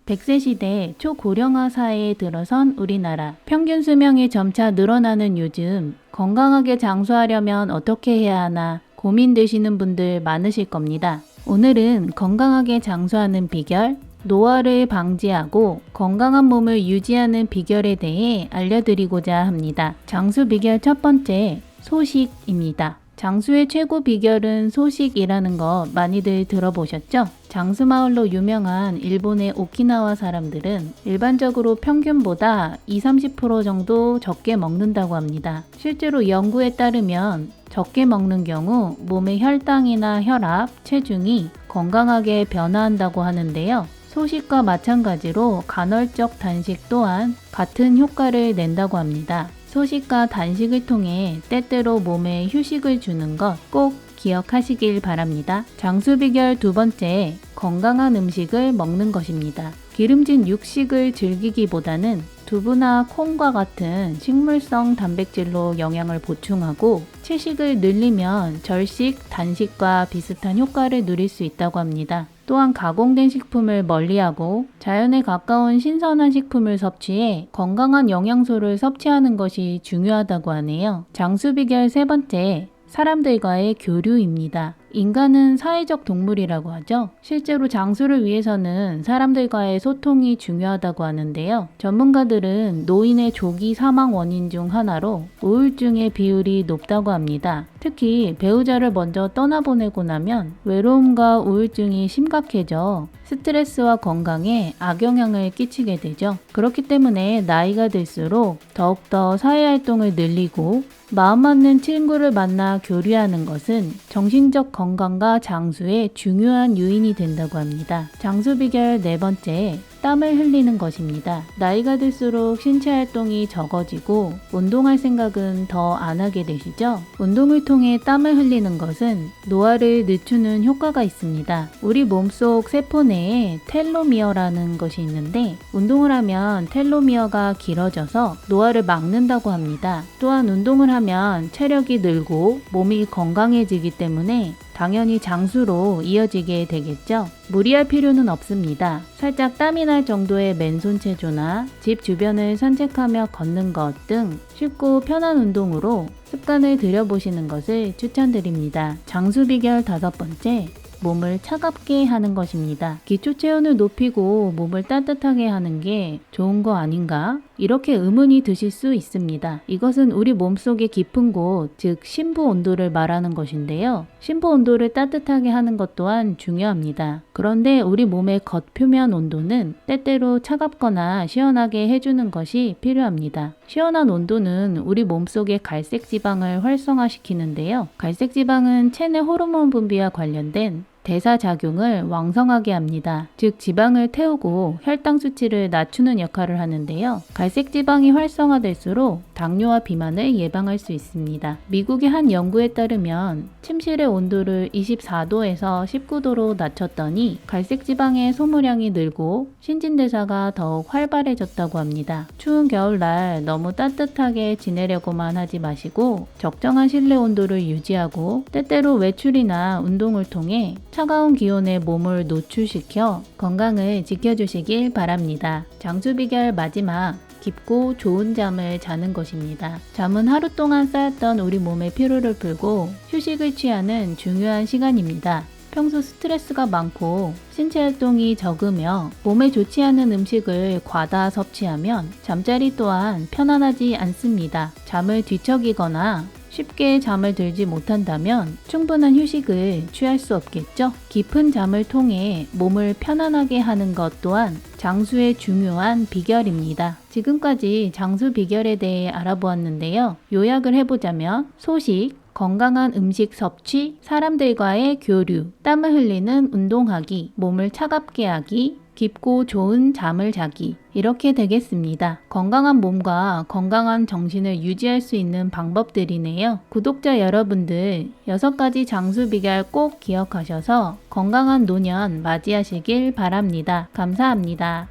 100세 시대 초고령화 사회에 들어선 우리나라. 평균 수명이 점차 늘어나는 요즘 건강하게 장수하려면 어떻게 해야 하나 고민되시는 분들 많으실 겁니다. 오늘은 건강하게 장수하는 비결, 노화를 방지하고 건강한 몸을 유지하는 비결에 대해 알려드리고자 합니다. 장수 비결 첫 번째, 소식입니다. 장수의 최고 비결은 소식이라는 거 많이들 들어보셨죠? 장수마을로 유명한 일본의 오키나와 사람들은 일반적으로 평균보다 20-30% 정도 적게 먹는다고 합니다. 실제로 연구에 따르면 적게 먹는 경우 몸의 혈당이나 혈압, 체중이 건강하게 변화한다고 하는데요. 소식과 마찬가지로 간헐적 단식 또한 같은 효과를 낸다고 합니다. 소식과 단식을 통해 때때로 몸에 휴식을 주는 것 꼭 기억하시길 바랍니다. 장수 비결 두 번째, 건강한 음식을 먹는 것입니다. 기름진 육식을 즐기기보다는 두부나 콩과 같은 식물성 단백질로 영양을 보충하고 채식을 늘리면 절식, 단식과 비슷한 효과를 누릴 수 있다고 합니다. 또한 가공된 식품을 멀리하고 자연에 가까운 신선한 식품을 섭취해 건강한 영양소를 섭취하는 것이 중요하다고 하네요. 장수 비결 세 번째, 사람들과의 교류입니다. 인간은 사회적 동물이라고 하죠. 실제로 장수를 위해서는 사람들과의 소통이 중요하다고 하는데요. 전문가들은 노인의 조기 사망 원인 중 하나로 우울증의 비율이 높다고 합니다. 특히 배우자를 먼저 떠나보내고 나면 외로움과 우울증이 심각해져 스트레스와 건강에 악영향을 끼치게 되죠. 그렇기 때문에 나이가 들수록 더욱더 사회활동을 늘리고 마음 맞는 친구를 만나 교류하는 것은 정신적 건강과 장수의 중요한 요인이 된다고 합니다. 장수 비결 네 번째, 땀을 흘리는 것입니다. 나이가 들수록 신체 활동이 적어지고 운동할 생각은 더 안 하게 되시죠? 운동을 통해 땀을 흘리는 것은 노화를 늦추는 효과가 있습니다. 우리 몸속 세포 내에 텔로미어라는 것이 있는데 운동을 하면 텔로미어가 길어져서 노화를 막는다고 합니다. 또한 운동을 하면 체력이 늘고 몸이 건강해지기 때문에 당연히 장수로 이어지게 되겠죠. 무리할 필요는 없습니다. 살짝 땀이 날 정도의 맨손 체조나 집 주변을 산책하며 걷는 것 등 쉽고 편한 운동으로 습관을 들여보시는 것을 추천드립니다. 장수 비결 다섯 번째, 몸을 차갑게 하는 것입니다. 기초 체온을 높이고 몸을 따뜻하게 하는 게 좋은 거 아닌가? 이렇게 의문이 드실 수 있습니다. 이것은 우리 몸속의 깊은 곳, 즉 심부 온도를 말하는 것인데요. 심부 온도를 따뜻하게 하는 것 또한 중요합니다. 그런데 우리 몸의 겉표면 온도는 때때로 차갑거나 시원하게 해주는 것이 필요합니다. 시원한 온도는 우리 몸속의 갈색 지방을 활성화시키는데요. 갈색 지방은 체내 호르몬 분비와 관련된 대사작용을 왕성하게 합니다. 즉 지방을 태우고 혈당 수치를 낮추는 역할을 하는데요. 갈색 지방이 활성화될수록 당뇨와 비만을 예방할 수 있습니다. 미국의 한 연구에 따르면 침실의 온도를 24도에서 19도로 낮췄더니 갈색 지방의 소모량이 늘고 신진대사가 더욱 활발해졌다고 합니다. 추운 겨울날 너무 따뜻하게 지내려고만 하지 마시고 적정한 실내 온도를 유지하고 때때로 외출이나 운동을 통해 차가운 기온에 몸을 노출시켜 건강을 지켜주시길 바랍니다. 장수 비결 마지막, 깊고 좋은 잠을 자는 것입니다. 잠은 하루 동안 쌓였던 우리 몸의 피로를 풀고 휴식을 취하는 중요한 시간입니다. 평소 스트레스가 많고 신체 활동이 적으며 몸에 좋지 않은 음식을 과다 섭취하면 잠자리 또한 편안하지 않습니다. 잠을 뒤척이거나 쉽게 잠을 들지 못한다면 충분한 휴식을 취할 수 없겠죠? 깊은 잠을 통해 몸을 편안하게 하는 것 또한 장수의 중요한 비결입니다. 지금까지 장수 비결에 대해 알아보았는데요. 요약을 해보자면 소식, 건강한 음식 섭취, 사람들과의 교류, 땀을 흘리는 운동하기, 몸을 차갑게 하기, 깊고 좋은 잠을 자기, 이렇게 되겠습니다. 건강한 몸과 건강한 정신을 유지할 수 있는 방법들이네요. 구독자 여러분들 6가지 장수 비결 꼭 기억하셔서 건강한 노년 맞이하시길 바랍니다. 감사합니다.